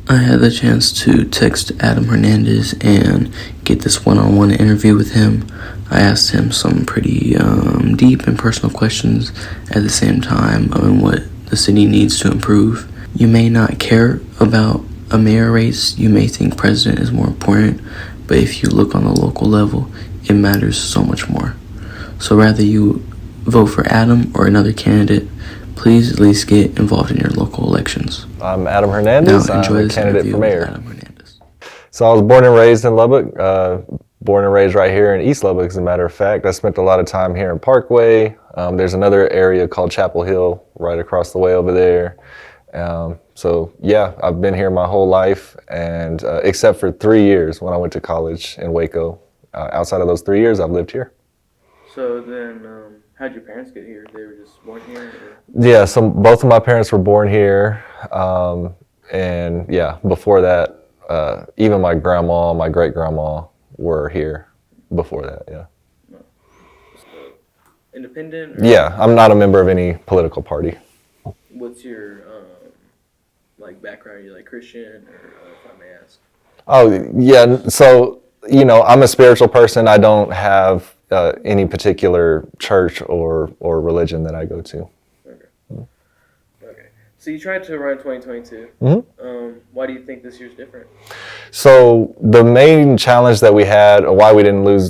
I had the chance to text Adam Hernandez and get this one-on-one interview with him. I asked him some pretty deep and personal questions at the same time on what the city needs to improve. You may not care about a mayor race. You may think president is more important, but if you look on the local level, it matters so much more. So rather you vote for Adam or another candidate, please at least get involved in your local elections. I'm Adam Hernandez. Now enjoy I'm a candidate for mayor. Adam Hernandez. So I was born and raised in Lubbock, born and raised right here in East Lubbock, as a matter of fact. I spent a lot of time here in Parkway. There's another area called Chapel Hill right across the way over there. So yeah, I've been here my whole life, and except for 3 years when I went to college in Waco. Outside of those 3 years, I've lived here. So then, how'd your parents get here? They were just born here? Or? Yeah, so both of my parents were born here. And yeah, before that, even my grandma, my great-grandma were here before that, yeah. No. So, independent? Or yeah, I'm not a member of any political party. What's your background? Are you Christian, or if I may ask? Oh, yeah, so, I'm a spiritual person. I don't have any particular church or religion that I go to. Okay. So you tried to run 2022. Mm-hmm. Why do you think this year's different? So the main challenge that we had, or why we didn't win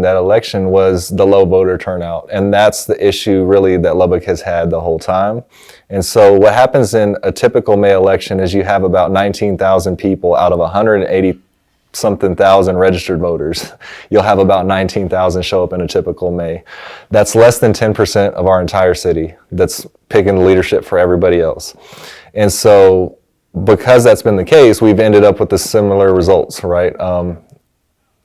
that election, was the low voter turnout. And that's the issue really that Lubbock has had the whole time. And so what happens in a typical May election is you have about 19,000 people out of 180-something thousand registered voters. You'll have about 19,000 show up in a typical May. That's less than 10% of our entire city that's picking the leadership for everybody else. And so because that's been the case, we've ended up with the similar results, right?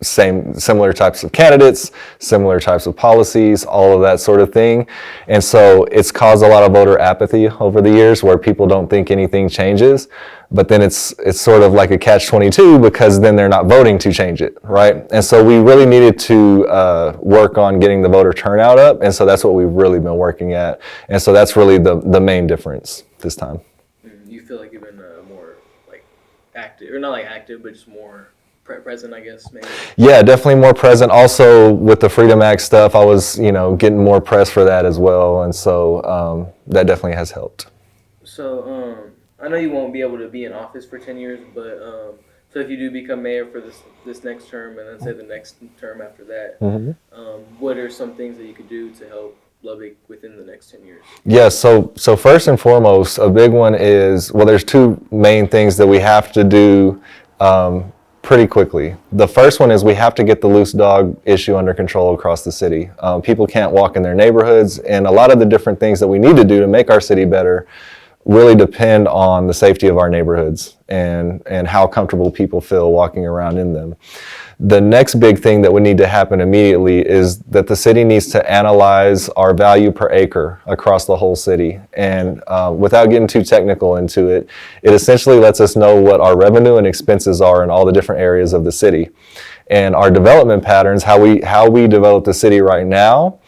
Similar types of candidates, similar types of policies, all of that sort of thing. And so it's caused a lot of voter apathy over the years where people don't think anything changes. But then it's sort of like a catch-22 because then they're not voting to change it, right? And so we really needed to work on getting the voter turnout up. And so that's what we've really been working at. And so that's really the main difference this time. You feel like you've been more active, or not active, but just more present, I guess, maybe? Yeah, definitely more present. Also, with the Freedom Act stuff, I was, getting more press for that as well. And so that definitely has helped. So I know you won't be able to be in office for 10 years, but so if you do become mayor for this next term, and then say the next term after that, mm-hmm. What are some things that you could do to help Lubbock within the next 10 years? Yeah, so first and foremost, a big one is, there's two main things that we have to do pretty quickly. The first one is we have to get the loose dog issue under control across the city. People can't walk in their neighborhoods, and a lot of the different things that we need to do to make our city better really depend on the safety of our neighborhoods and how comfortable people feel walking around in them. The next big thing that would need to happen immediately is that the city needs to analyze our value per acre across the whole city. And without getting too technical into it, it essentially lets us know what our revenue and expenses are in all the different areas of the city. And our development patterns, how we develop the city right now,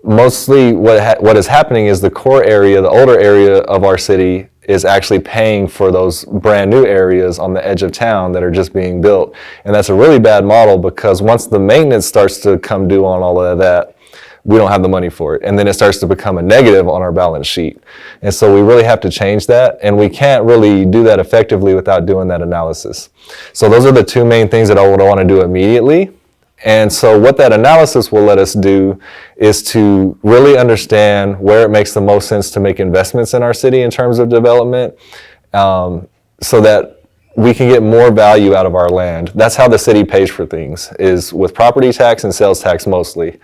mostly what is happening is the core area, the older area of our city, is actually paying for those brand new areas on the edge of town that are just being built. And that's a really bad model because once the maintenance starts to come due on all of that, we don't have the money for it. And then it starts to become a negative on our balance sheet. And so we really have to change that. And we can't really do that effectively without doing that analysis. So those are the two main things that I would want to do immediately. And so what that analysis will let us do is to really understand where it makes the most sense to make investments in our city in terms of development, so that we can get more value out of our land. That's how the city pays for things, is with property tax and sales tax mostly.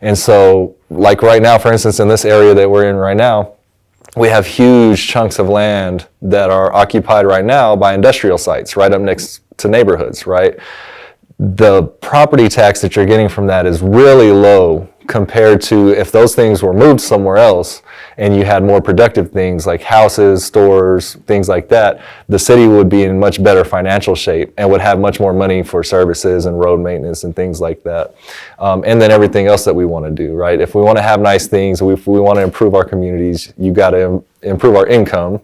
And so right now, for instance, in this area that we're in right now, we have huge chunks of land that are occupied right now by industrial sites right up next to neighborhoods, right? The property tax that you're getting from that is really low compared to if those things were moved somewhere else and you had more productive things like houses, stores, things like that. The city would be in much better financial shape and would have much more money for services and road maintenance and things like that. And then everything else that we want to do, right? If we want to have nice things, if we want to improve our communities, you got to improve our income.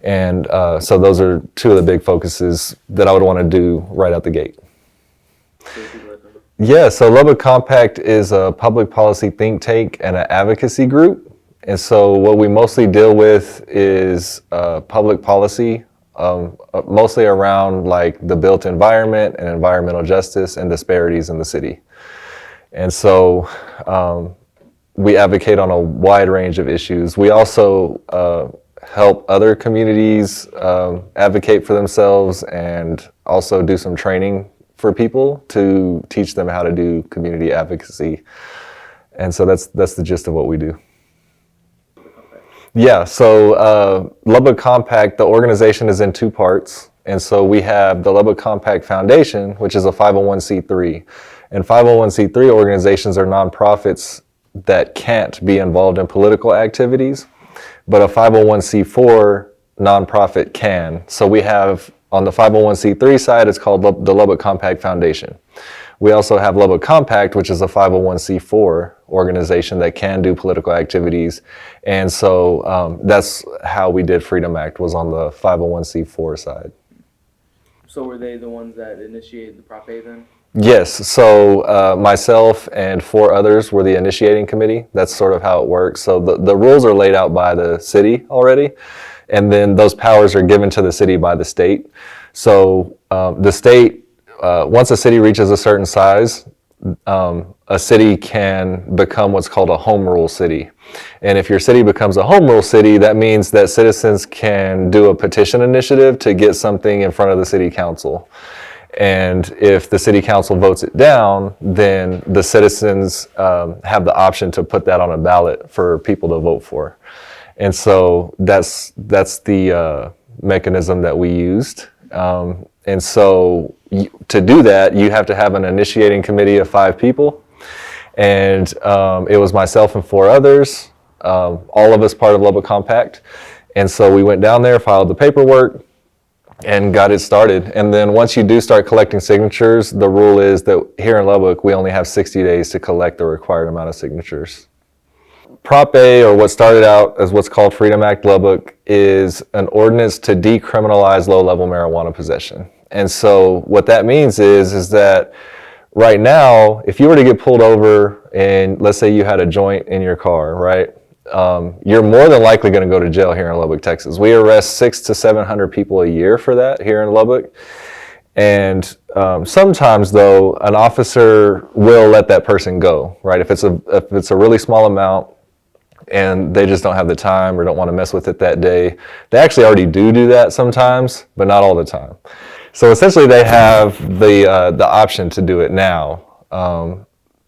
And so those are two of the big focuses that I would want to do right out the gate. Yeah, so Lubbock Compact is a public policy think tank and an advocacy group. And so what we mostly deal with is public policy, mostly around like the built environment and environmental justice and disparities in the city. And so we advocate on a wide range of issues. We also help other communities advocate for themselves and also do some training for people to teach them how to do community advocacy. And so that's the gist of what we do. Yeah, so Lubbock Compact, the organization is in two parts. And so we have the Lubbock Compact Foundation, which is a 501c3. And 501c3 organizations are nonprofits that can't be involved in political activities, but a 501c4 nonprofit can. So we have, on the 501c3 side, it's called the Lubbock Compact Foundation. We also have Lubbock Compact, which is a 501c4 organization that can do political activities. And so that's how we did Freedom Act, was on the 501c4 side. So were they the ones that initiated the Prop A then? Yes, so myself and 4 others were the initiating committee. That's sort of how it works. So the rules are laid out by the city already, and then those powers are given to the city by the state. So the state, once a city reaches a certain size, a city can become what's called a home rule city. And if your city becomes a home rule city, that means that citizens can do a petition initiative to get something in front of the city council. And if the city council votes it down, then the citizens have the option to put that on a ballot for people to vote for. And so that's the mechanism that we used. And so to do that, you have to have an initiating committee of 5 people. And it was myself and 4 others, all of us part of Lubbock Compact. And so we went down there, filed the paperwork, and got it started. And then once you do start collecting signatures, the rule is that here in Lubbock, we only have 60 days to collect the required amount of signatures. Prop A, or what started out as what's called Freedom Act Lubbock, is an ordinance to decriminalize low-level marijuana possession. And so what that means is that right now, if you were to get pulled over and let's say you had a joint in your car, right? You're more than likely going to go to jail here in Lubbock, Texas. We arrest 600 to 700 people a year for that here in Lubbock. And sometimes, though, an officer will let that person go, right? If it's a really small amount and they just don't have the time or don't want to mess with it that day, they actually already do that sometimes, but not all the time. So essentially, they have the option to do it now.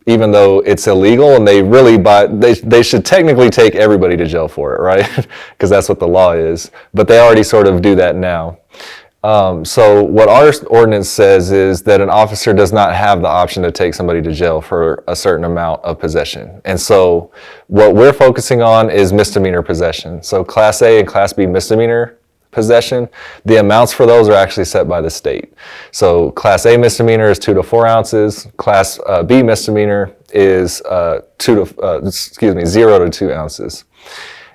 Even though it's illegal, and they should technically take everybody to jail for it, right? Because that's what the law is. But they already sort of do that now. So what our ordinance says is that an officer does not have the option to take somebody to jail for a certain amount of possession. And so what we're focusing on is misdemeanor possession. So Class A and Class B misdemeanor possession, the amounts for those are actually set by the state. So Class A misdemeanor is 2 to 4 ounces. Class B misdemeanor is 0 to 2 ounces.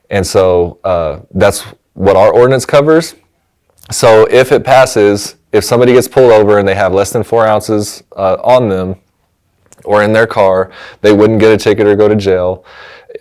And so that's what our ordinance covers. So if it passes, if somebody gets pulled over and they have less than 4 ounces on them or in their car, they wouldn't get a ticket or go to jail.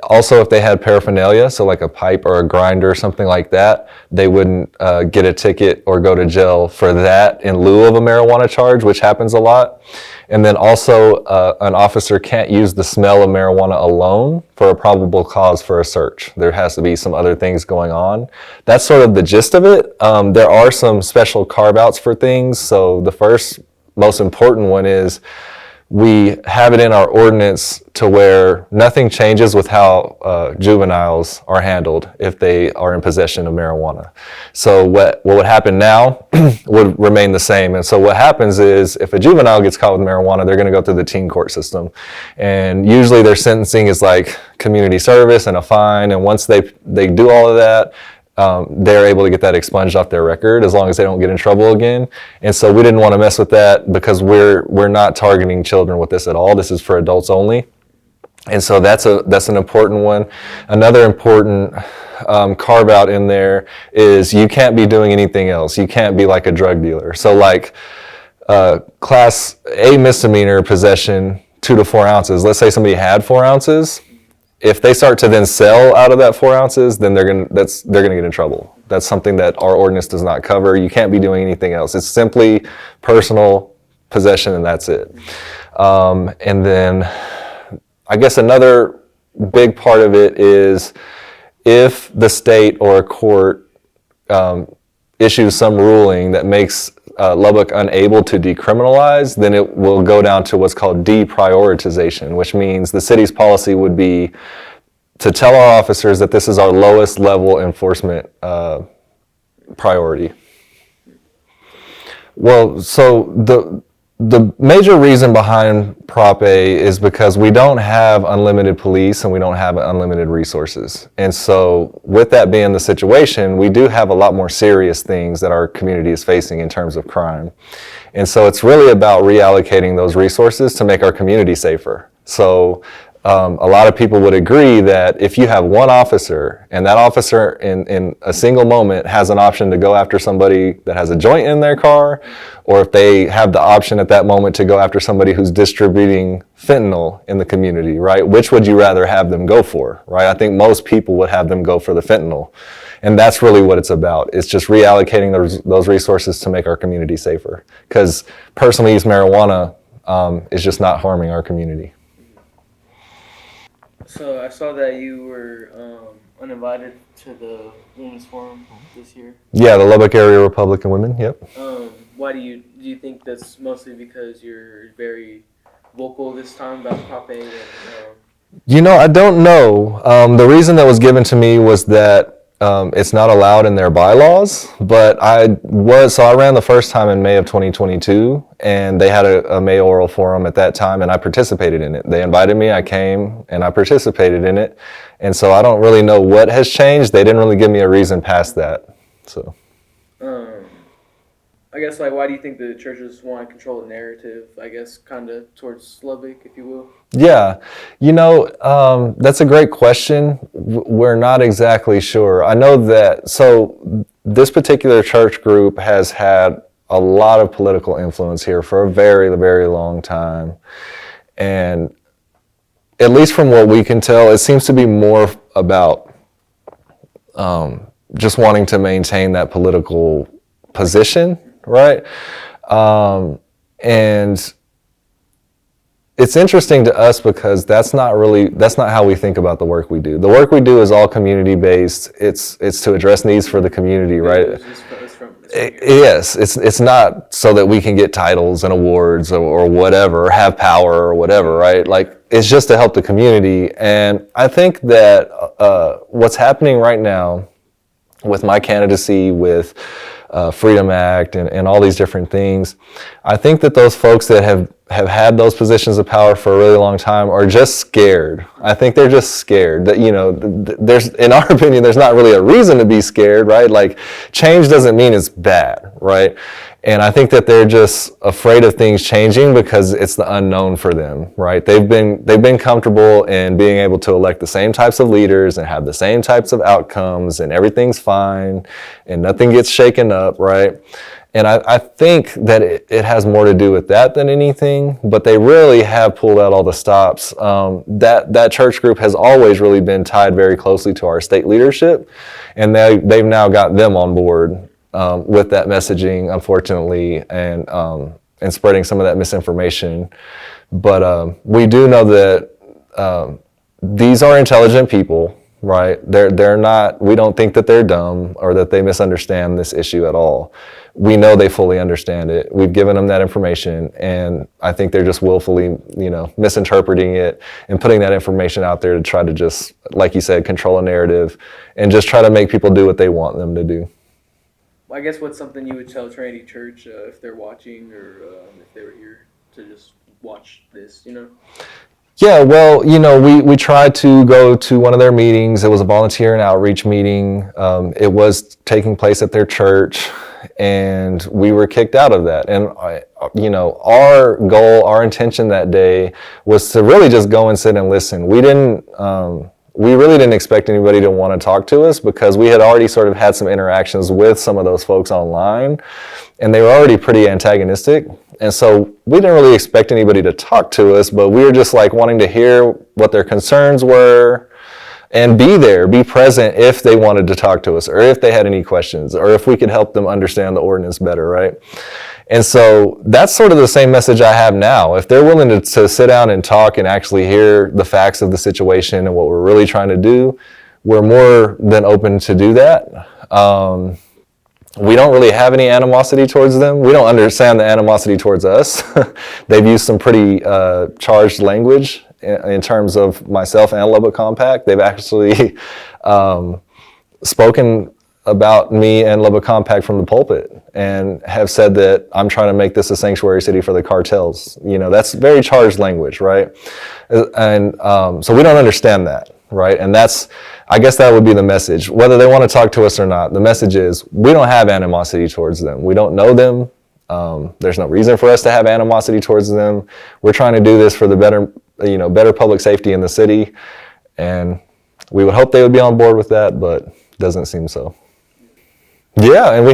Also, if they had paraphernalia, so like a pipe or a grinder or something like that, they wouldn't get a ticket or go to jail for that in lieu of a marijuana charge, which happens a lot. And then also, an officer can't use the smell of marijuana alone for a probable cause for a search. There has to be some other things going on. That's sort of the gist of it. There are some special carve-outs for things. So the first most important one is we have it in our ordinance to where nothing changes with how juveniles are handled if they are in possession of marijuana. So what would happen now would remain the same. And so what happens is if a juvenile gets caught with marijuana, they're going to go through the teen court system. And usually their sentencing is like community service and a fine. And once they do all of that, they're able to get that expunged off their record as long as they don't get in trouble again. And so we didn't want to mess with that because we're not targeting children with this at all. This is for adults only. And so that's an important one. Another important carve out in there is you can't be doing anything else. You can't be like a drug dealer. So like class A misdemeanor possession, 2 to 4 ounces. Let's say somebody had 4 ounces. If they start to then sell out of that 4 ounces, then they're gonna get in trouble. That's something that our ordinance does not cover. You can't be doing anything else. It's simply personal possession, and that's it. And then I guess another big part of it is if the state or a court issues some ruling that makes Lubbock unable to decriminalize, then it will go down to what's called deprioritization, which means the city's policy would be to tell our officers that this is our lowest level enforcement priority. Well, so the major reason behind Prop A is because we don't have unlimited police and we don't have unlimited resources. And so with that being the situation, we do have a lot more serious things that our community is facing in terms of crime. And so it's really about reallocating those resources to make our community safer. So a lot of people would agree that if you have one officer and that officer in a single moment has an option to go after somebody that has a joint in their car, or if they have the option at that moment to go after somebody who's distributing fentanyl in the community, right? Which would you rather have them go for, right? I think most people would have them go for the fentanyl. And that's really what it's about. It's just reallocating those resources to make our community safer. Because personal use marijuana is just not harming our community. So I saw that you were uninvited to the Women's Forum this year. Yeah, the Lubbock Area Republican Women, yep. Why do you think that's mostly because you're very vocal this time about Prop A? And, I don't know. The reason that was given to me was that it's not allowed in their bylaws, but I ran the first time in May of 2022, and they had a mayoral forum at that time, and I participated in it. They invited me, I came, and I participated in it. And so I don't really know what has changed. They didn't really give me a reason past that. So. I guess, why do you think the churches want to control the narrative, I guess, kind of towards Lubbock, if you will? Yeah, that's a great question. We're not exactly sure. I know that, so this particular church group has had a lot of political influence here for a very, very long time. And at least from what we can tell, it seems to be more about just wanting to maintain that political position, right? And it's interesting to us because that's not how we think about the work we do. The work we do is all community based. It's to address needs for the community, right? Yes, it's not so that we can get titles and awards or whatever, or have power or whatever, right? Like, it's just to help the community. And I think that what's happening right now with my candidacy, with Freedom Act and all these different things, I think that those folks that have had those positions of power for a really long time are just scared. I think they're just scared that, there's, in our opinion, there's not really a reason to be scared, right? Like, change doesn't mean it's bad, right? And I think that they're just afraid of things changing because it's the unknown for them, right? They've been comfortable in being able to elect the same types of leaders and have the same types of outcomes, and everything's fine and nothing gets shaken up, right? And I think that it has more to do with that than anything, but they really have pulled out all the stops. That church group has always really been tied very closely to our state leadership, and they've now got them on board with that messaging, unfortunately, and spreading some of that misinformation. But we do know that these are intelligent people, right? They're not, we don't think that they're dumb or that they misunderstand this issue at all. We know they fully understand it. We've given them that information, and I think they're just willfully, misinterpreting it and putting that information out there to try to just, like you said, control a narrative and just try to make people do what they want them to do. I guess what's something you would tell Trinity Church if they're watching, or if they were here to just watch this, Yeah, well, we tried to go to one of their meetings. It was a volunteer and outreach meeting. It was taking place at their church, and we were kicked out of that. And, our goal, our intention that day was to really just go and sit and listen. We we really didn't expect anybody to want to talk to us because we had already sort of had some interactions with some of those folks online, and they were already pretty antagonistic. And so we didn't really expect anybody to talk to us, but we were just like wanting to hear what their concerns were and be there, be present if they wanted to talk to us or if they had any questions or if we could help them understand the ordinance better, right? And so that's sort of the same message I have now. If they're willing to sit down and talk and actually hear the facts of the situation and what we're really trying to do, we're more than open to do that. We don't really have any animosity towards them. We don't understand the animosity towards us. They've used some pretty charged language in terms of myself and Lubbock Compact. They've actually spoken about me and Lubbock Compact from the pulpit and have said that I'm trying to make this a sanctuary city for the cartels. You know, that's very charged language, right? And so we don't understand that, right? And I guess that would be the message. Whether they want to talk to us or not, the message is we don't have animosity towards them. We don't know them. There's no reason for us to have animosity towards them. We're trying to do this for the better public safety in the city. And we would hope they would be on board with that, but doesn't seem so. Yeah, and we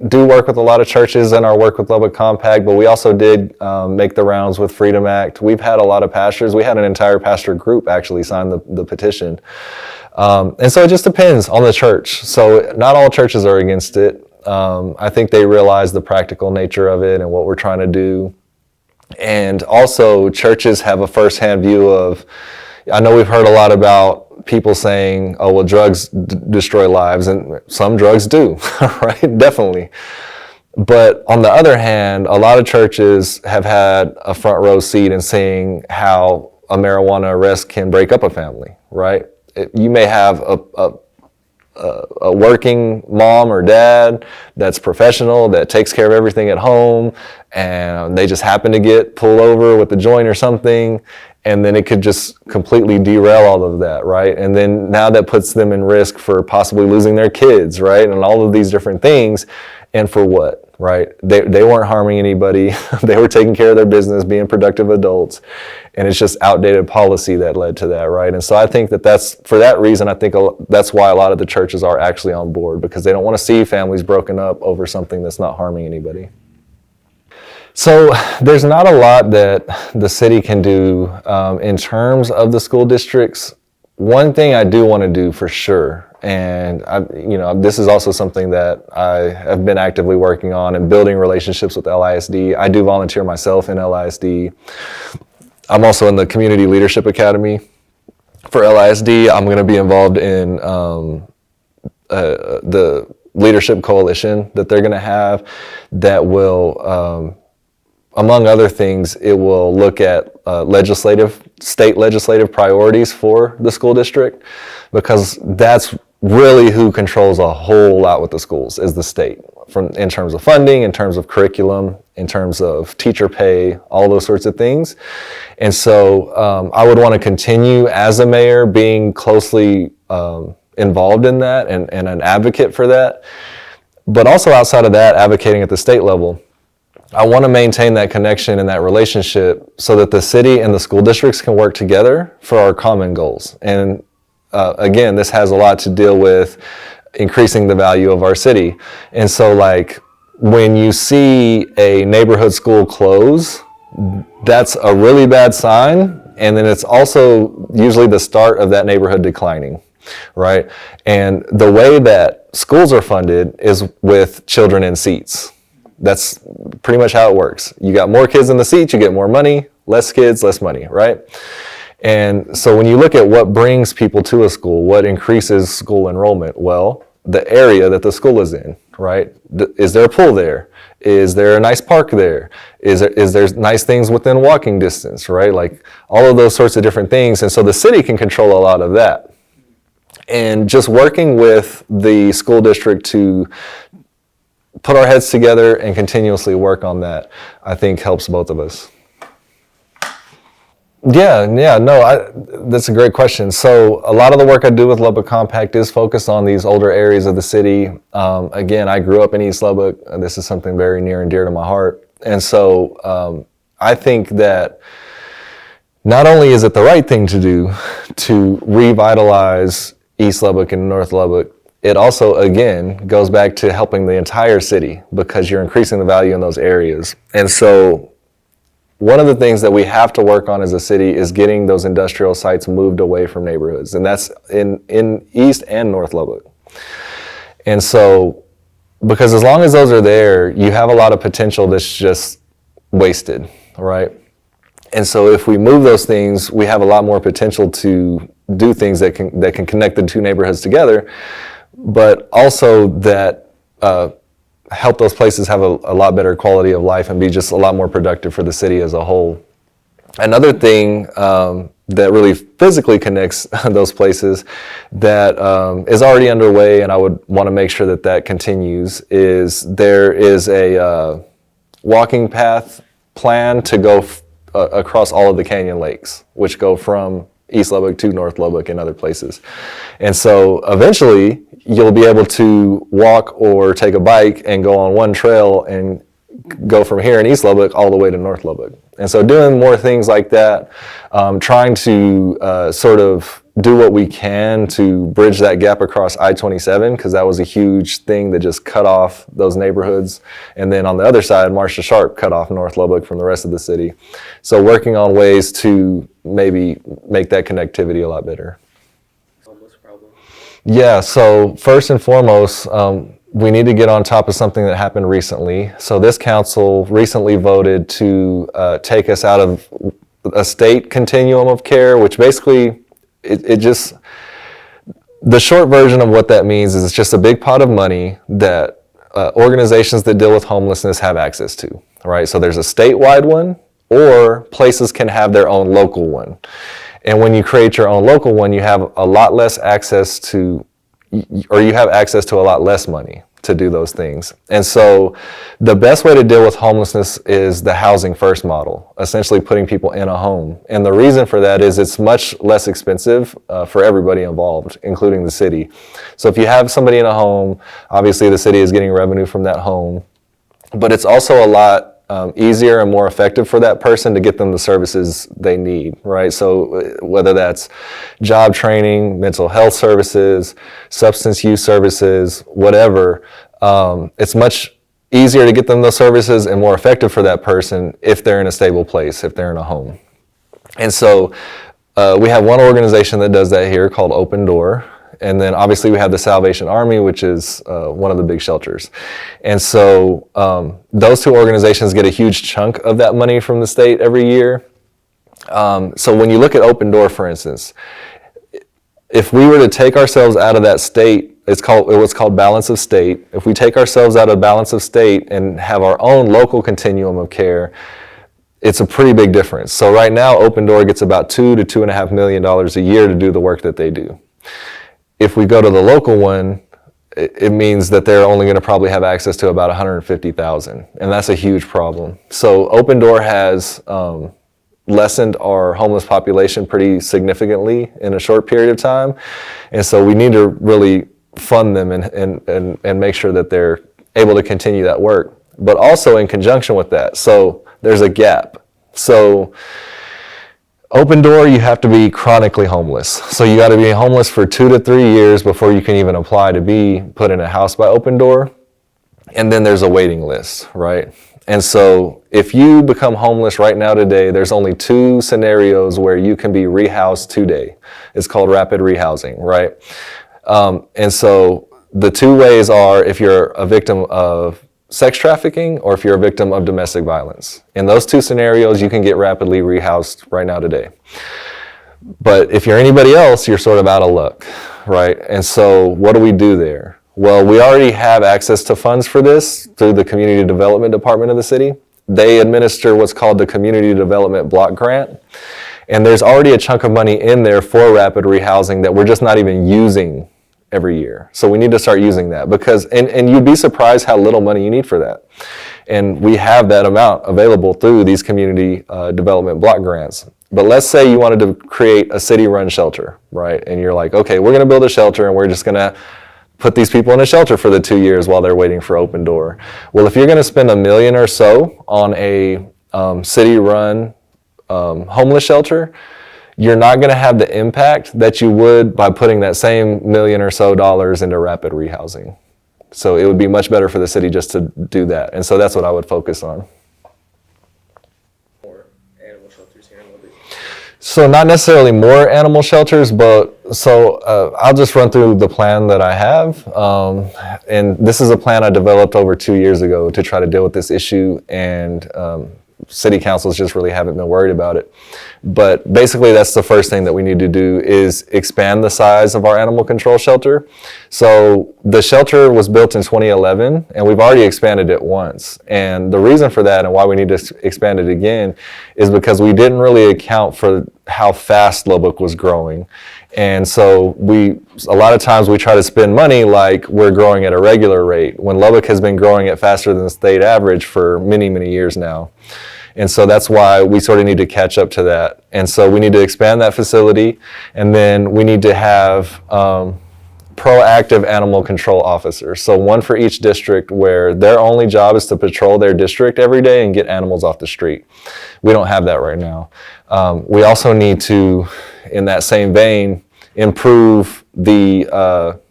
do work with a lot of churches in our work with Lubbock Compact, but we also did make the rounds with Freedom Act. We've had a lot of pastors. We had an entire pastor group actually sign the petition. And so it just depends on the church. So not all churches are against it. I think they realize the practical nature of it and what we're trying to do. And also churches have a firsthand view of, I know we've heard a lot about people saying, oh, well, drugs destroy lives, and some drugs do, right? Definitely. But on the other hand, a lot of churches have had a front row seat in seeing how a marijuana arrest can break up a family, right? You may have a working mom or dad that's professional, that takes care of everything at home, and they just happen to get pulled over with a joint or something, and then it could just completely derail all of that, right? And then now that puts them in risk for possibly losing their kids, right? And all of these different things. And for what, right? They weren't harming anybody. They were taking care of their business, being productive adults. And it's just outdated policy that led to that, right? And so I think that's for that reason, I think that's why a lot of the churches are actually on board, because they don't want to see families broken up over something that's not harming anybody. So there's not a lot that the city can do in terms of the school districts. One thing I do want to do for sure, and this is also something that I have been actively working on and building relationships with LISD. I do volunteer myself in LISD. I'm also in the Community Leadership Academy for LISD. I'm going to be involved in the leadership coalition that they're going to have that will among other things, it will look at state legislative priorities for the school district, because that's really who controls a whole lot with the schools is the state, in terms of funding, in terms of curriculum, in terms of teacher pay, all those sorts of things. And so I would want to continue as a mayor being closely involved in that and an advocate for that. But also outside of that, advocating at the state level. I want to maintain that connection and that relationship so that the city and the school districts can work together for our common goals. And again, this has a lot to deal with increasing the value of our city. And so like when you see a neighborhood school close, that's a really bad sign. And then it's also usually the start of that neighborhood declining, right? And the way that schools are funded is with children in seats. That's pretty much how it works. You got more kids in the seats, you get more money, less kids, less money, right? And so when you look at what brings people to a school, what increases school enrollment, well, the area that the school is in, right? Is there a pool there? Is there a nice park there? Is there nice things within walking distance, right? Like all of those sorts of different things. And so the city can control a lot of that. And just working with the school district to put our heads together and continuously work on that, I think helps both of us. That's a great question. So a lot of the work I do with Lubbock Compact is focused on these older areas of the city. Again, I grew up in East Lubbock. This is something very near and dear to my heart. And so I think that not only is it the right thing to do to revitalize East Lubbock and North Lubbock, it also, again, goes back to helping the entire city because you're increasing the value in those areas. And so one of the things that we have to work on as a city is getting those industrial sites moved away from neighborhoods. And that's in East and North Lubbock. And so, because as long as those are there, you have a lot of potential that's just wasted, right? And so if we move those things, we have a lot more potential to do things that can connect the two neighborhoods together, but also that help those places have a lot better quality of life and be just a lot more productive for the city as a whole. Another thing that really physically connects those places that is already underway, and I would want to make sure that that continues, is there is a walking path plan to go across all of the canyon lakes, which go from East Lubbock to North Lubbock and other places. And so eventually you'll be able to walk or take a bike and go on one trail and go from here in East Lubbock all the way to North Lubbock. And so doing more things like that, trying to sort of do what we can to bridge that gap across I-27, because that was a huge thing that just cut off those neighborhoods. And then on the other side, Marsh to Sharp cut off North Lubbock from the rest of the city. So working on ways to maybe make that connectivity a lot better. Homeless problem. Yeah, so first and foremost, we need to get on top of something that happened recently. So this council recently voted to take us out of a state continuum of care, which basically it just, the short version of what that means is it's just a big pot of money that organizations that deal with homelessness have access to, right? So there's a statewide one, or places can have their own local one. And when you create your own local one, you have a lot less access to, or you have access to a lot less money to do those things. And so the best way to deal with homelessness is the housing first model, essentially putting people in a home. And the reason for that is it's much less expensive for everybody involved, including the city. So if you have somebody in a home, obviously the city is getting revenue from that home, but it's also a lot easier and more effective for that person to get them the services they need, right? So whether that's job training, mental health services, substance use services, whatever, it's much easier to get them those services and more effective for that person if they're in a stable place, if they're in a home. And so we have one organization that does that here called Open Door. And then obviously we have the Salvation Army, which is one of the big shelters. And so those two organizations get a huge chunk of that money from the state every year. So when you look at Open Door, for instance, if we were to take ourselves out of that state, it was called balance of state. If we take ourselves out of balance of state and have our own local continuum of care, it's a pretty big difference. So right now, Open Door gets about $2 to $2.5 million a year to do the work that they do. If we go to the local one, it means that they're only going to probably have access to about 150,000, and that's a huge problem. So Open Door has lessened our homeless population pretty significantly in a short period of time, and so we need to really fund them and make sure that they're able to continue that work. But also in conjunction with that, so there's a gap. So Open Door, you have to be chronically homeless. So you got to be homeless for 2 to 3 years before you can even apply to be put in a house by Open Door. And then there's a waiting list, right? And so if you become homeless right now today, there's only 2 scenarios where you can be rehoused today. It's called rapid rehousing, right? And so the 2 ways are if you're a victim of sex trafficking or if you're a victim of domestic violence. In those 2 scenarios, you can get rapidly rehoused right now today. But if you're anybody else, you're sort of out of luck, right? And so what do we do there? Well, we already have access to funds for this through the Community Development Department of the city. They administer what's called the Community Development Block Grant. And there's already a chunk of money in there for rapid rehousing that we're just not even using every year. So we need to start using that because, and you'd be surprised how little money you need for that. And we have that amount available through these community development block grants. But let's say you wanted to create a city-run shelter, right? And you're like, okay, we're gonna build a shelter and we're just gonna put these people in a shelter for the 2 years while they're waiting for Open Door. Well, if you're gonna spend $1 million or so on a city-run homeless shelter, you're not going to have the impact that you would by putting that same $1 million or so into rapid rehousing. So it would be much better for the city just to do that. And so that's what I would focus on. More animal shelters here in Lubbock. So not necessarily more animal shelters, but I'll just run through the plan that I have. And this is a plan I developed over 2 years ago to try to deal with this issue, and city councils just really haven't been worried about it. But basically that's the first thing that we need to do is expand the size of our animal control shelter. So the shelter was built in 2011 and we've already expanded it once. And the reason for that and why we need to expand it again is because we didn't really account for how fast Lubbock was growing. And so a lot of times we try to spend money like we're growing at a regular rate when Lubbock has been growing at faster than the state average for many, many years now. And so that's why we sort of need to catch up to that. And so we need to expand that facility, and then we need to have proactive animal control officers. So one for each district where their only job is to patrol their district every day and get animals off the street. We don't have that right now. We also need to, in that same vein, improve the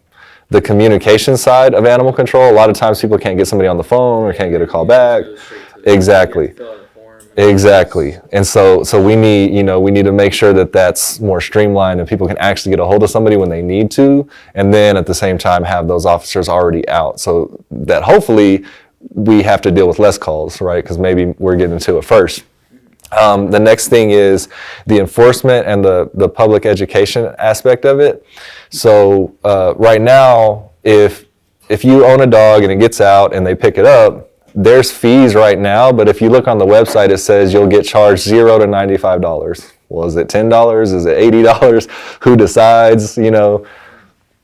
communication side of animal control. A lot of times people can't get somebody on the phone or can't get a call back. Exactly. Exactly. And so we need to make sure that that's more streamlined and people can actually get a hold of somebody when they need to, and then at the same time have those officers already out so that hopefully we have to deal with less calls, right? Because maybe we're getting to it first. The next thing is the enforcement and the public education aspect of it. So right now, if you own a dog and it gets out and they pick it up, there's fees right now, but if you look on the website, it says you'll get charged $0 to $95. Well, is it $10? Is it $80? Who decides?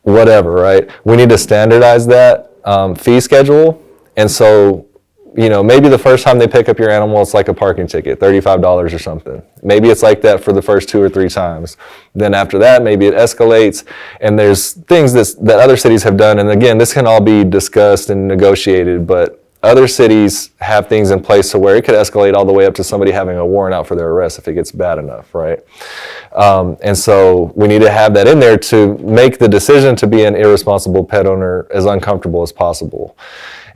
Whatever, right? We need to standardize that fee schedule. And so, maybe the first time they pick up your animal, it's like a parking ticket, $35 or something. Maybe it's like that for the first 2 or 3 times. Then after that, maybe it escalates. And there's things that other cities have done. And again, this can all be discussed and negotiated, but other cities have things in place to where it could escalate all the way up to somebody having a warrant out for their arrest if it gets bad enough, right? And so we need to have that in there to make the decision to be an irresponsible pet owner as uncomfortable as possible.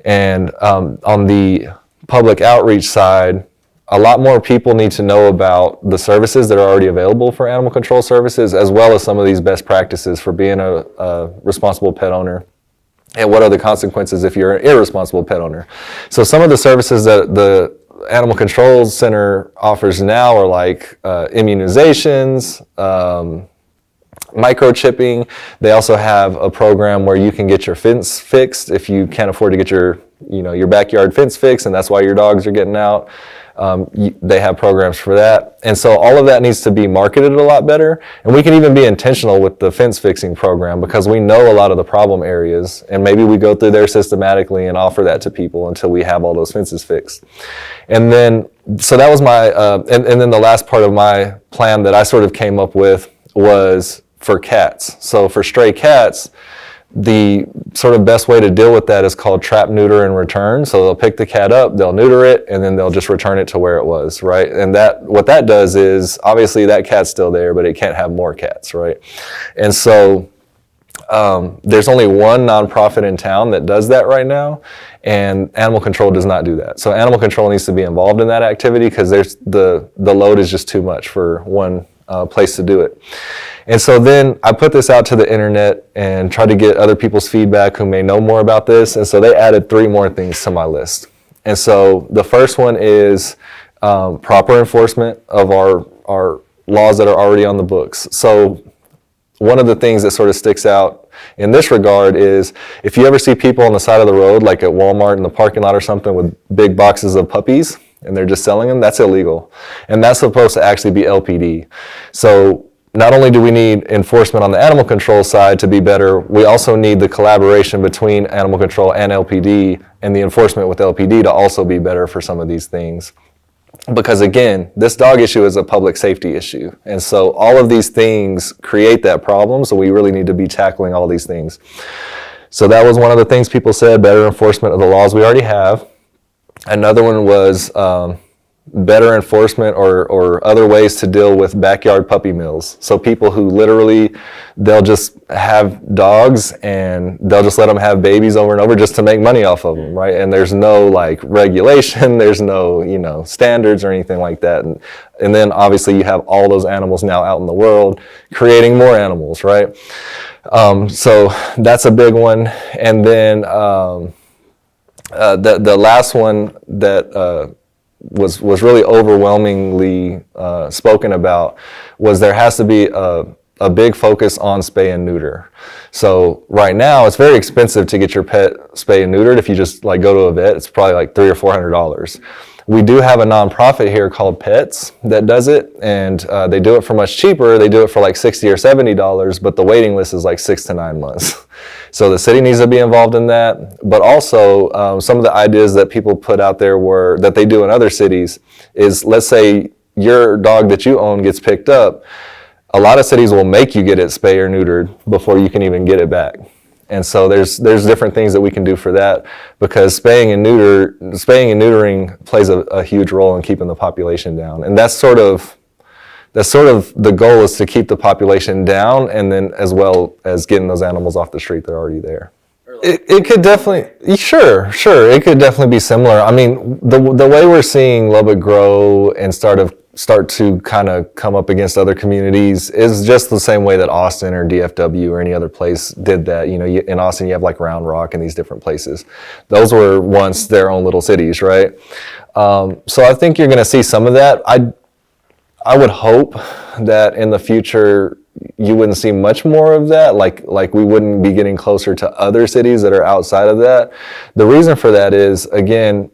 And on the public outreach side, a lot more people need to know about the services that are already available for animal control services, as well as some of these best practices for being a responsible pet owner. And what are the consequences if you're an irresponsible pet owner? So some of the services that the Animal Control Center offers now are like immunizations, microchipping. They also have a program where you can get your fence fixed if you can't afford to get your backyard fence fixed, and that's why your dogs are getting out. They have programs for that. And so all of that needs to be marketed a lot better. And we can even be intentional with the fence fixing program because we know a lot of the problem areas, and maybe we go through there systematically and offer that to people until we have all those fences fixed. And then, so that was my, and then the last part of my plan that I sort of came up with was for cats. So for stray cats, the sort of best way to deal with that is called trap, neuter, and return. So they'll pick the cat up, they'll neuter it, and then they'll just return it to where it was, right? And what that does is, obviously that cat's still there, but it can't have more cats, right? And so there's only one nonprofit in town that does that right now, and animal control does not do that. So animal control needs to be involved in that activity because the load is just too much for one place to do it. And so then I put this out to the internet and tried to get other people's feedback who may know more about this. And so they added 3 more things to my list. And so the first one is proper enforcement of our laws that are already on the books. So one of the things that sort of sticks out in this regard is if you ever see people on the side of the road, like at Walmart in the parking lot or something with big boxes of puppies, and they're just selling them, that's illegal. And that's supposed to actually be LPD. So not only do we need enforcement on the animal control side to be better, we also need the collaboration between animal control and LPD and the enforcement with LPD to also be better for some of these things. Because again, this dog issue is a public safety issue. And so all of these things create that problem. So we really need to be tackling all these things. So that was one of the things people said, better enforcement of the laws we already have. Another one was better enforcement or other ways to deal with backyard puppy mills. So people who literally, they'll just have dogs and they'll just let them have babies over and over just to make money off of them, right? And there's no like regulation, there's no, you know, standards or anything like that. And then obviously you have all those animals now out in the world creating more animals, right? So that's a big one. And then the last one that was really overwhelmingly spoken about was there has to be a big focus on spay and neuter. So right now it's very expensive to get your pet spay and neutered. If you just like go to a vet, it's probably like $300 or $400. We do have a nonprofit here called Pets that does it, and they do it for much cheaper. They do it for like $60 or $70, but the waiting list is like 6 to 9 months. So the city needs to be involved in that, but also some of the ideas that people put out there were that they do in other cities is, let's say your dog that you own gets picked up. A lot of cities will make you get it spay or neutered before you can even get it back. And so there's different things that we can do for that, because spaying and neutering plays a huge role in keeping the population down. And that's sort of the goal, is to keep the population down, and then as well as getting those animals off the street that are already there. It could definitely, sure, it could definitely be similar. I mean, the way we're seeing Lubbock grow and start to kind of come up against other communities is just the same way that Austin or DFW or any other place did that. You know, in Austin you have like Round Rock and these different places. Those were once their own little cities, right? So I think you're going to see some of that. I would hope that in the future you wouldn't see much more of that, like we wouldn't be getting closer to other cities that are outside of that. The reason for that is, again,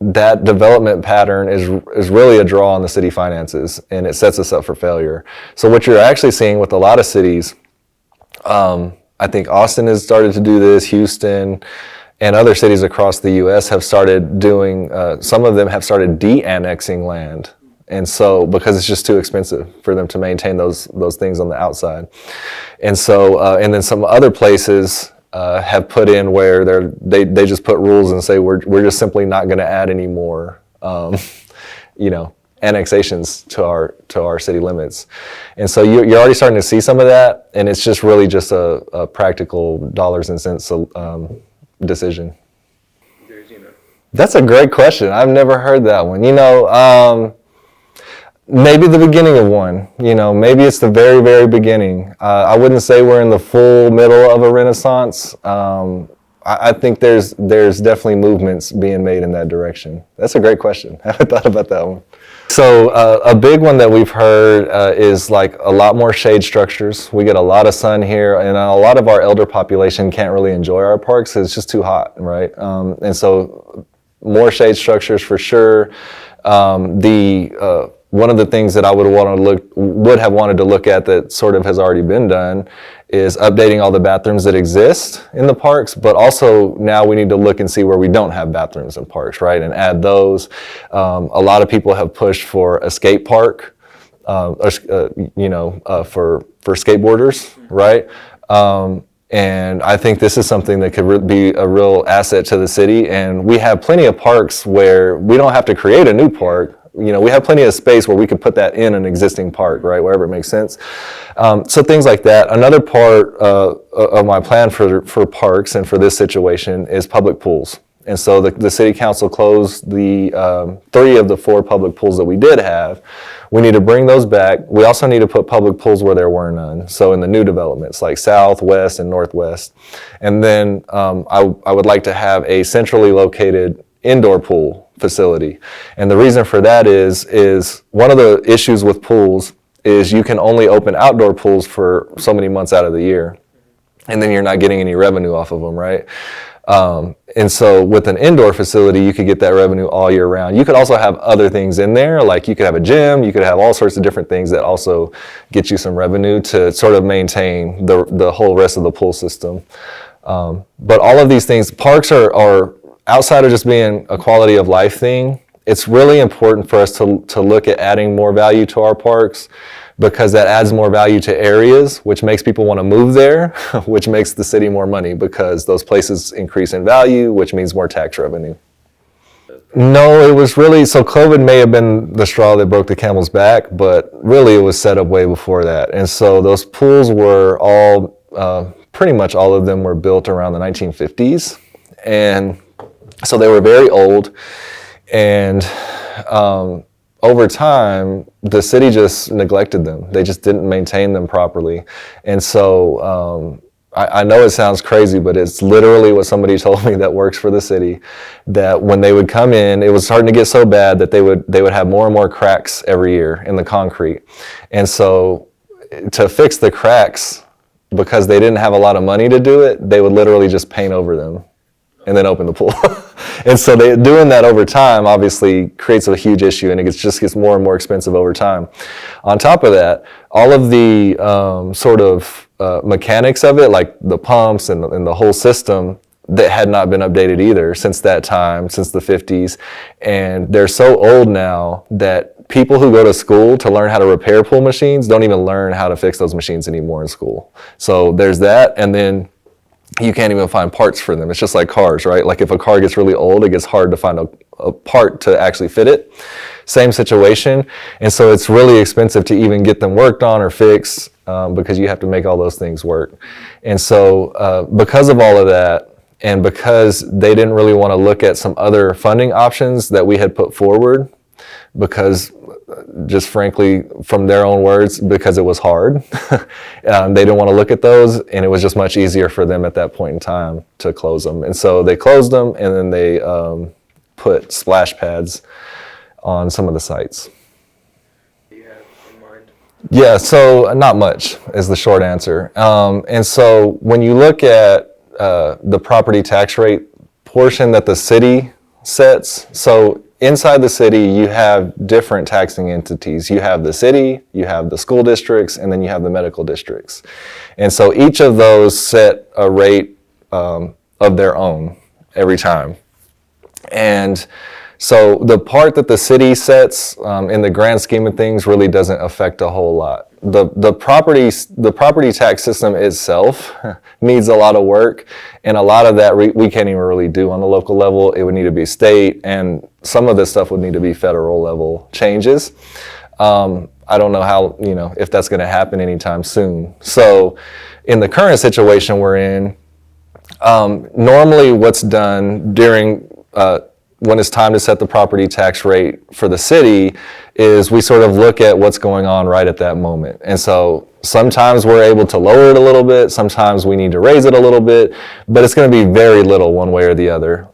that development pattern is really a draw on the city finances, and it sets us up for failure. So what you're actually seeing with a lot of cities, I think Austin has started to do this, Houston, and other cities across the U.S. have started doing, some of them have started de-annexing land. And so, because it's just too expensive for them to maintain those things on the outside. And so, and then some other places have put in where they just put rules and say, we're just simply not going to add any more, annexations to our city limits. And so you're already starting to see some of that, and it's just really just a practical dollars and cents decision. That's a great question. I've never heard that one. Maybe the beginning of one, maybe it's the very, very beginning. I wouldn't say we're in the full middle of a renaissance. I think there's definitely movements being made in that direction. That's a great question. I haven't thought about that one. So a big one that we've heard is like a lot more shade structures. We get a lot of sun here, and a lot of our elder population can't really enjoy our parks because it's just too hot, right? And so more shade structures for sure. One of the things that I would have wanted to look at that sort of has already been done is updating all the bathrooms that exist in the parks, but also now we need to look and see where we don't have bathrooms in parks, right, and add those. A lot of people have pushed for a skate park, for skateboarders, right? And I think this is something that could be a real asset to the city, and we have plenty of parks where we don't have to create a new park. We have plenty of space where we could put that in an existing park, right, wherever it makes sense. So things like that. Another part of my plan for parks and for this situation is public pools. And so the city council closed the 3 of the 4 public pools that we did have. We need to bring those back. We also need to put public pools where there were none. So in the new developments like South, West, and Northwest. And then I would like to have a centrally located indoor pool facility. And the reason for that is one of the issues with pools is you can only open outdoor pools for so many months out of the year. And then you're not getting any revenue off of them, right? And so with an indoor facility, you could get that revenue all year round. You could also have other things in there, like you could have a gym, you could have all sorts of different things that also get you some revenue to sort of maintain the whole rest of the pool system. But all of these things, parks are outside of just being a quality of life thing. It's really important for us to look at adding more value to our parks, because that adds more value to areas, which makes people want to move there, which makes the city more money because those places increase in value, which means more tax revenue. No, it was really, so COVID may have been the straw that broke the camel's back, but really it was set up way before that. And so those pools were all, pretty much all of them were built around the 1950s. And so they were very old. And over time, the city just neglected them. They just didn't maintain them properly. And so I know it sounds crazy, but it's literally what somebody told me that works for the city, that when they would come in, it was starting to get so bad that they would have more and more cracks every year in the concrete. And so to fix the cracks, because they didn't have a lot of money to do it, they would literally just paint over them and then open the pool. And so doing that over time obviously creates a huge issue, and it just gets more and more expensive over time. On top of that, all of the sort of mechanics of it, like the pumps and the whole system, that had not been updated either since that time, since the 50s. And they're so old now that people who go to school to learn how to repair pool machines don't even learn how to fix those machines anymore in school. So there's that, and then you can't even find parts for them. It's just like cars, right? Like if a car gets really old, it gets hard to find a part to actually fit it. Same situation. And so it's really expensive to even get them worked on or fixed, because you have to make all those things work. And so because of all of that, and because they didn't really want to look at some other funding options that we had put forward, because just frankly, from their own words, because it was hard, they didn't want to look at those, and it was just much easier for them at that point in time to close them. And so they closed them, and then they put splash pads on some of the sites. Do you have in mind? Yeah, so not much is the short answer. And so when you look at the property tax rate portion that the city sets, so inside the city you have different taxing entities. You have the city, you have the school districts, and then you have the medical districts. And so each of those set a rate of their own every time. And so the part that the city sets in the grand scheme of things really doesn't affect a whole lot. The property tax system itself needs a lot of work, and a lot of that we can't even really do on the local level. It would need to be state, and some of this stuff would need to be federal level changes. I don't know how, if that's going to happen anytime soon. So in the current situation we're in, normally what's done during when it's time to set the property tax rate for the city is we sort of look at what's going on right at that moment. And so sometimes we're able to lower it a little bit, sometimes we need to raise it a little bit, but it's going to be very little one way or the other.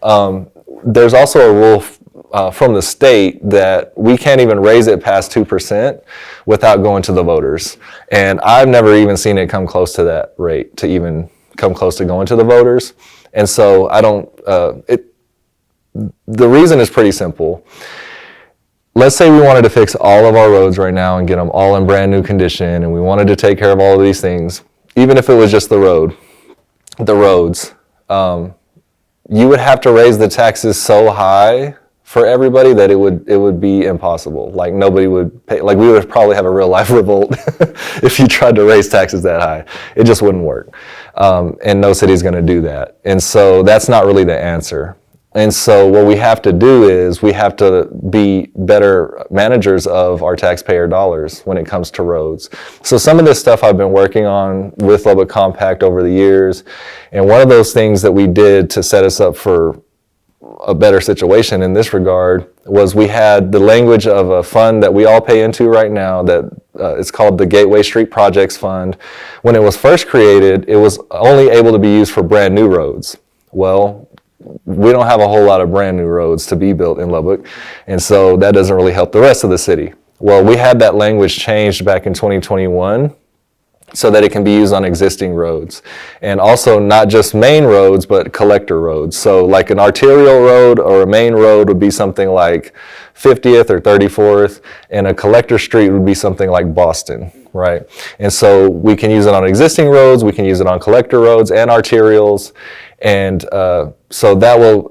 There's also a rule from the state that we can't even raise it past 2% without going to the voters. And I've never even seen it come close to that rate, to even come close to going to the voters. And so I don't, the reason is pretty simple. Let's say we wanted to fix all of our roads right now and get them all in brand new condition, and we wanted to take care of all of these things, even if it was just the roads, you would have to raise the taxes so high for everybody that it would be impossible. Like nobody would pay, like we would probably have a real life revolt if you tried to raise taxes that high. It just wouldn't work. And no city's gonna do that. And so that's not really the answer. And so what we have to do is we have to be better managers of our taxpayer dollars when it comes to roads. So some of this stuff I've been working on with Lubbock Compact over the years. And one of those things that we did to set us up for a better situation in this regard was we had the language of a fund that we all pay into right now that it's called the Gateway Street Projects Fund. When it was first created, it was only able to be used for brand new roads. Well, we don't have a whole lot of brand new roads to be built in Lubbock, and so that doesn't really help the rest of the city. Well, we had that language changed back in 2021 so that it can be used on existing roads, and also not just main roads but collector roads. So like an arterial road or a main road would be something like 50th or 34th, and a collector street would be something like Boston, right? And so we can use it on existing roads, we can use it on collector roads and arterials. And so that will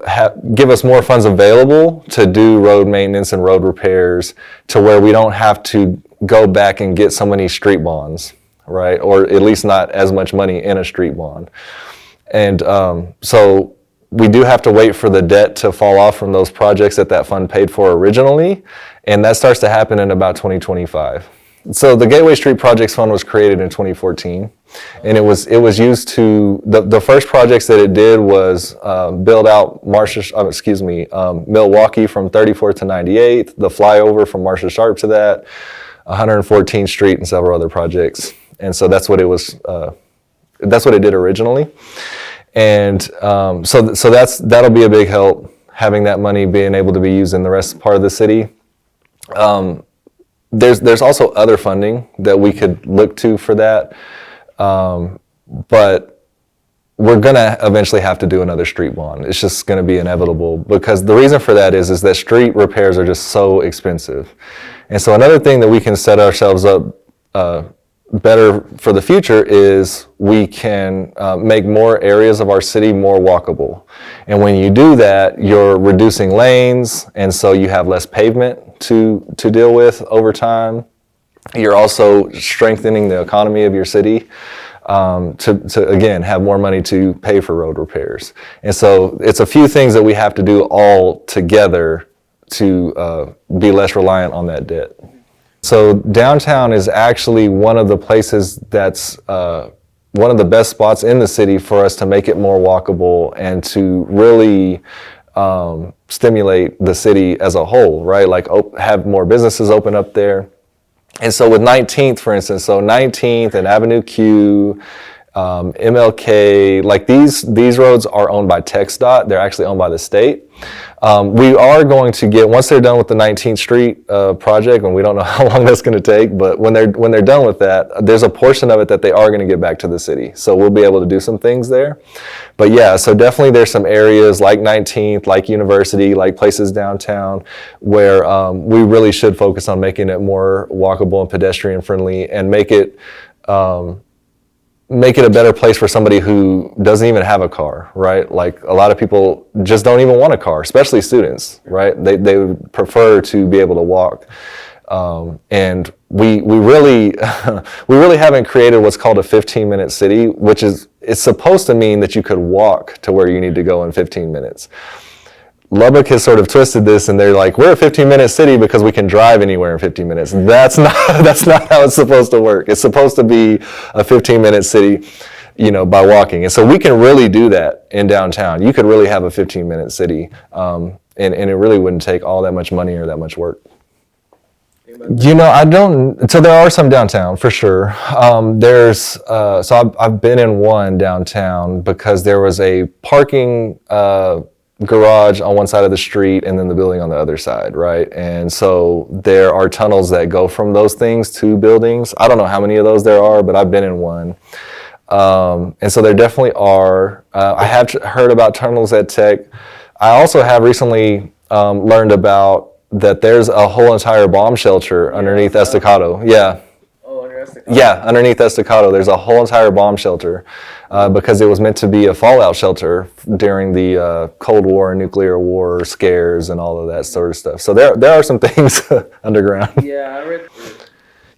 give us more funds available to do road maintenance and road repairs, to where we don't have to go back and get so many street bonds, right? Or at least not as much money in a street bond. And so we do have to wait for the debt to fall off from those projects that fund paid for originally, and that starts to happen in about 2025. So the Gateway Street Projects Fund was created in 2014, and it was used to, the first projects that it did was build out Milwaukee from 34th to 98th, the flyover from Marcia Sharp to that, 114th Street, and several other projects. And so that's what it was. That's what it did originally, and so that'll be a big help, having that money being able to be used in the rest part of the city. There's also other funding that we could look to for that, but we're gonna eventually have to do another street bond. It's just gonna be inevitable, because the reason for that is that street repairs are just so expensive. And so another thing that we can set ourselves up better for the future is we can make more areas of our city more walkable. And when you do that, you're reducing lanes, and so you have less pavement to deal with over time. You're also strengthening the economy of your city to again have more money to pay for road repairs. And so it's a few things that we have to do all together to be less reliant on that debt. So downtown is actually one of the places that's one of the best spots in the city for us to make it more walkable and to really stimulate the city as a whole, right? Like have more businesses open up there. And so with 19th, for instance, so 19th and Avenue Q, MLK, like these roads are owned by TxDOT. They're actually owned by the state. We are going to get, once they're done with the 19th Street project, and we don't know how long that's going to take, but when they're done with that, there's a portion of it that they are going to get back to the city. So we'll be able to do some things there. But yeah, so definitely there's some areas like 19th, like University, like places downtown where we really should focus on making it more walkable and pedestrian friendly, and make it a better place for somebody who doesn't even have a car, right? Like a lot of people just don't even want a car, especially students, right? They would prefer to be able to walk. And we really we really haven't created what's called a 15-minute city, which is, it's supposed to mean that you could walk to where you need to go in 15 minutes. Lubbock has sort of twisted this, and they're like, we're a 15-minute city because we can drive anywhere in 15 minutes. That's not how it's supposed to work. It's supposed to be a 15-minute city, by walking. And so we can really do that in downtown. You could really have a 15-minute city, and it really wouldn't take all that much money or that much work. So there are some downtown for sure. So I've been in one downtown because there was a parking garage on one side of the street and then the building on the other side, right? And so there are tunnels that go from those things to buildings. I don't know how many of those there are, but I've been in one. And so there definitely are. I have heard about tunnels at Tech. I also have recently learned about that there's a whole entire bomb shelter underneath Estacado. Yeah. Oh, under Estacado. Yeah, underneath Estacado, there's a whole entire bomb shelter because it was meant to be a fallout shelter during the Cold War, nuclear war scares, and all of that sort of stuff. So there are some things underground. Yeah, I read.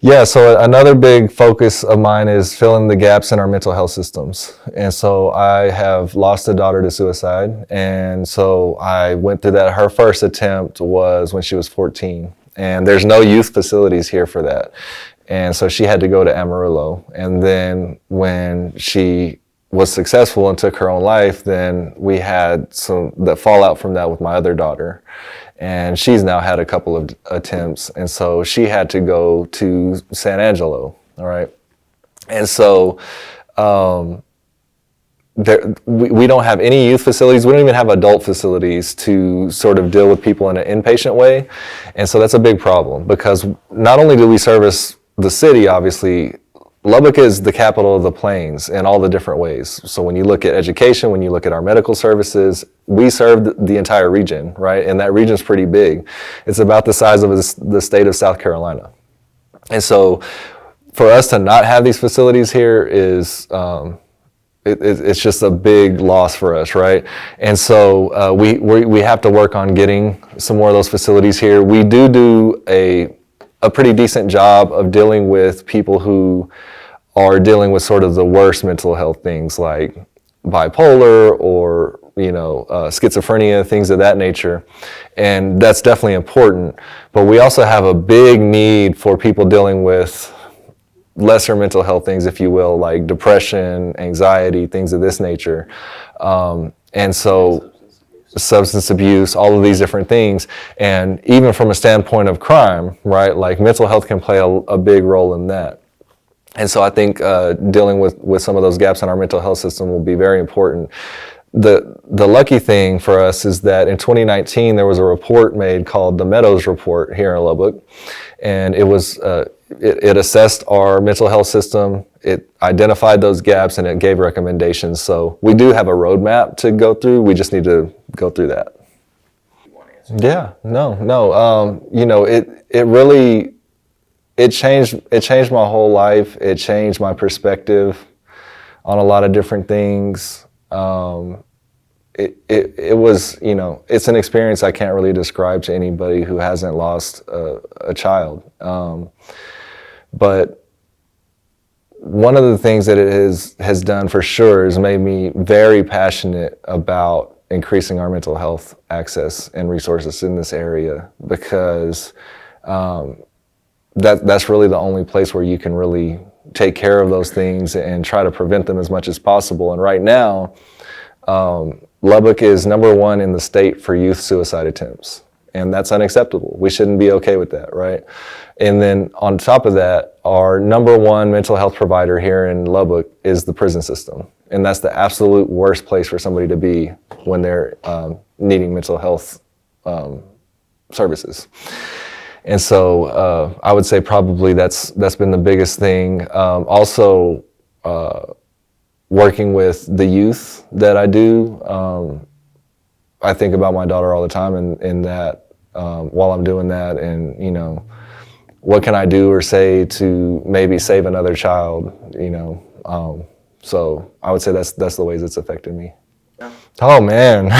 Yeah, so another big focus of mine is filling the gaps in our mental health systems. And so I have lost a daughter to suicide. And so I went through that. Her first attempt was when she was 14. And there's no youth facilities here for that. And so she had to go to Amarillo. And then when she was successful and took her own life, then we had the fallout from that with my other daughter. And she's now had a couple of attempts. And so she had to go to San Angelo, all right? And so we don't have any youth facilities. We don't even have adult facilities to sort of deal with people in an inpatient way. And so that's a big problem because not only do we service the city, obviously, Lubbock is the capital of the Plains in all the different ways. So when you look at education, when you look at our medical services, we serve the entire region, right? And that region's pretty big. It's about the size of the state of South Carolina. And so for us to not have these facilities here is, it's just a big loss for us, right? And so we have to work on getting some more of those facilities here. We do a pretty decent job of dealing with people who are dealing with sort of the worst mental health things like bipolar or schizophrenia, things of that nature. And that's definitely important. But we also have a big need for people dealing with lesser mental health things, if you will, like depression, anxiety, things of this nature. And so substance abuse, all of these different things. And even from a standpoint of crime, right, like mental health can play a big role in that. And so I think dealing with some of those gaps in our mental health system will be very important. The lucky thing for us is that in 2019 there was a report made called the Meadows Report here in Lubbock, and it was it assessed our mental health system, it identified those gaps, and it gave recommendations. So we do have a roadmap to go through. We just need to go through that. Yeah, no. It really changed my whole life. It changed my perspective on a lot of different things. It was, it's an experience I can't really describe to anybody who hasn't lost a child. But one of the things that it has done for sure is made me very passionate about increasing our mental health access and resources in this area, because that's really the only place where you can really take care of those things and try to prevent them as much as possible. And right now, Lubbock is #1 in the state for youth suicide attempts, and that's unacceptable. We shouldn't be okay with that, right? And then on top of that, our #1 mental health provider here in Lubbock is the prison system, and that's the absolute worst place for somebody to be when they're needing mental health services. And so I would say probably that's been the biggest thing. Also, working with the youth that I do, I think about my daughter all the time, in that while I'm doing that, and what can I do or say to maybe save another child, so I would say that's the ways it's affected me. Yeah. Oh man.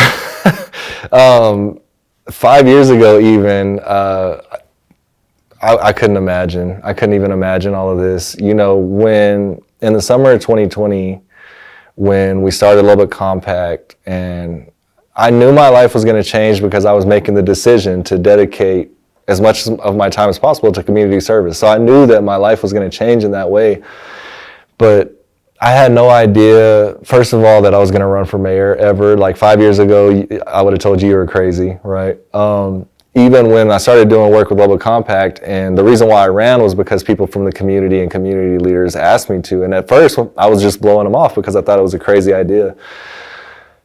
5 years ago even, I couldn't imagine. I couldn't even imagine all of this. When in the summer of 2020, when we started Lubbock Compact, and I knew my life was going to change because I was making the decision to dedicate as much of my time as possible to community service. So I knew that my life was going to change in that way. But I had no idea, first of all, that I was going to run for mayor ever. Like 5 years ago, I would have told you were crazy, right? Even when I started doing work with Lubbock Compact, and the reason why I ran was because people from the community and community leaders asked me to. And at first, I was just blowing them off because I thought it was a crazy idea.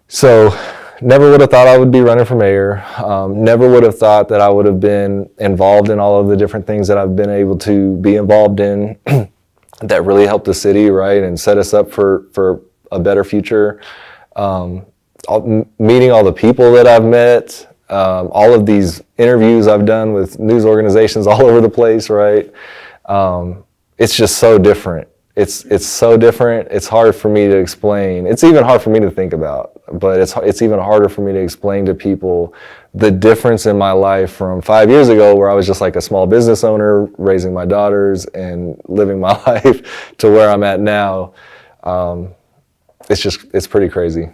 So never would have thought I would be running for mayor. Never would have thought that I would have been involved in all of the different things that I've been able to be involved in that really helped the city, right, and set us up for a better future. Meeting all the people that I've met, all of these interviews I've done with news organizations all over the place, right? It's just so different. It's so different. It's hard for me to explain. It's even hard for me to think about, but it's even harder for me to explain to people the difference in my life from 5 years ago, where I was just like a small business owner raising my daughters and living my life, to where I'm at now. It's pretty crazy.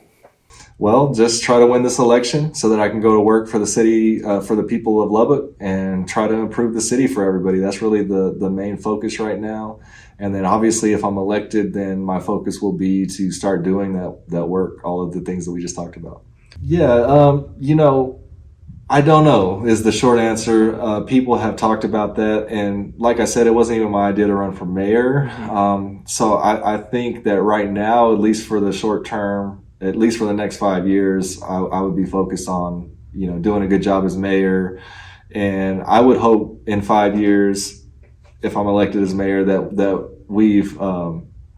Well, just try to win this election so that I can go to work for the city, for the people of Lubbock, and try to improve the city for everybody. That's really the main focus right now. And then obviously if I'm elected, then my focus will be to start doing that work, all of the things that we just talked about. Yeah, I don't know is the short answer. People have talked about that, and like I said, it wasn't even my idea to run for mayor. So I think that right now, at least for the short term, at least for the next 5 years, I would be focused on, doing a good job as mayor. And I would hope in 5 years, if I'm elected as mayor, that we've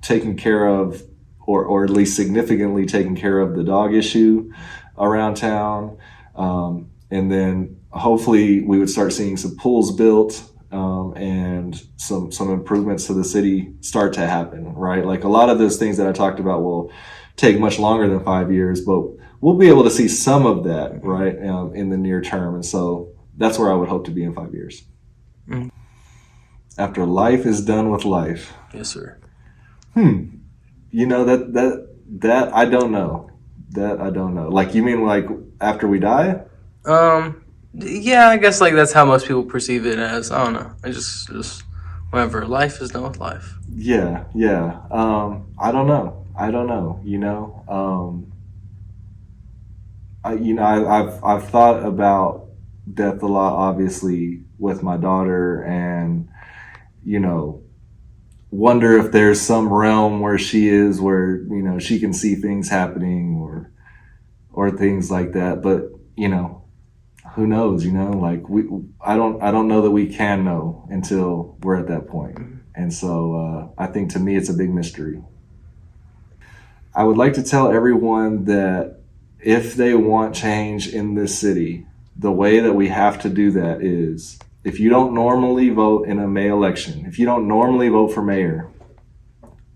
taken care of, or at least significantly taken care of, the dog issue around town. And then hopefully we would start seeing some pools built, and some improvements to the city start to happen, right? Like a lot of those things that I talked about will take much longer than 5 years, but we'll be able to see some of that, right, in the near term. And so that's where I would hope to be in 5 years. Mm-hmm. After life is done with life. Yes, sir. That That I don't know. That I don't know. Like, you mean like after we die? Yeah, I guess like that's how most people perceive it as. I don't know. I just whatever. Life is done with life. Yeah, yeah. I don't know. I don't know. I've thought about death a lot, obviously, with my daughter, and you know, wonder if there's some realm where she is, where she can see things happening, or things like that. But who knows? Like I don't know that we can know until we're at that point. And so I think to me it's a big mystery. I would like to tell everyone that if they want change in this city, the way that we have to do that is, if you don't normally vote in a May election, if you don't normally vote for mayor,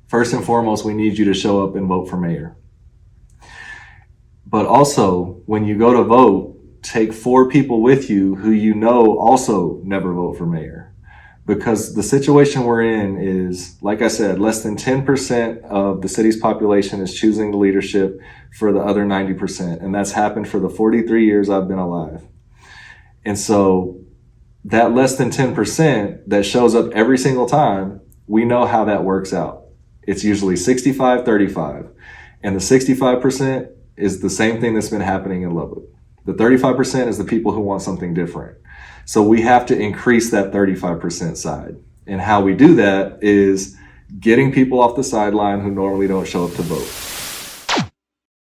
first and foremost, we need you to show up and vote for mayor. But also, when you go to vote, take 4 people with you who also never vote for mayor. Because the situation we're in is, like I said, less than 10% of the city's population is choosing the leadership for the other 90%. And that's happened for the 43 years I've been alive. And so that less than 10% that shows up every single time, we know how that works out. It's usually 65-35. And the 65% is the same thing that's been happening in Lubbock. The 35% is the people who want something different. So we have to increase that 35% side. And how we do that is getting people off the sideline who normally don't show up to vote.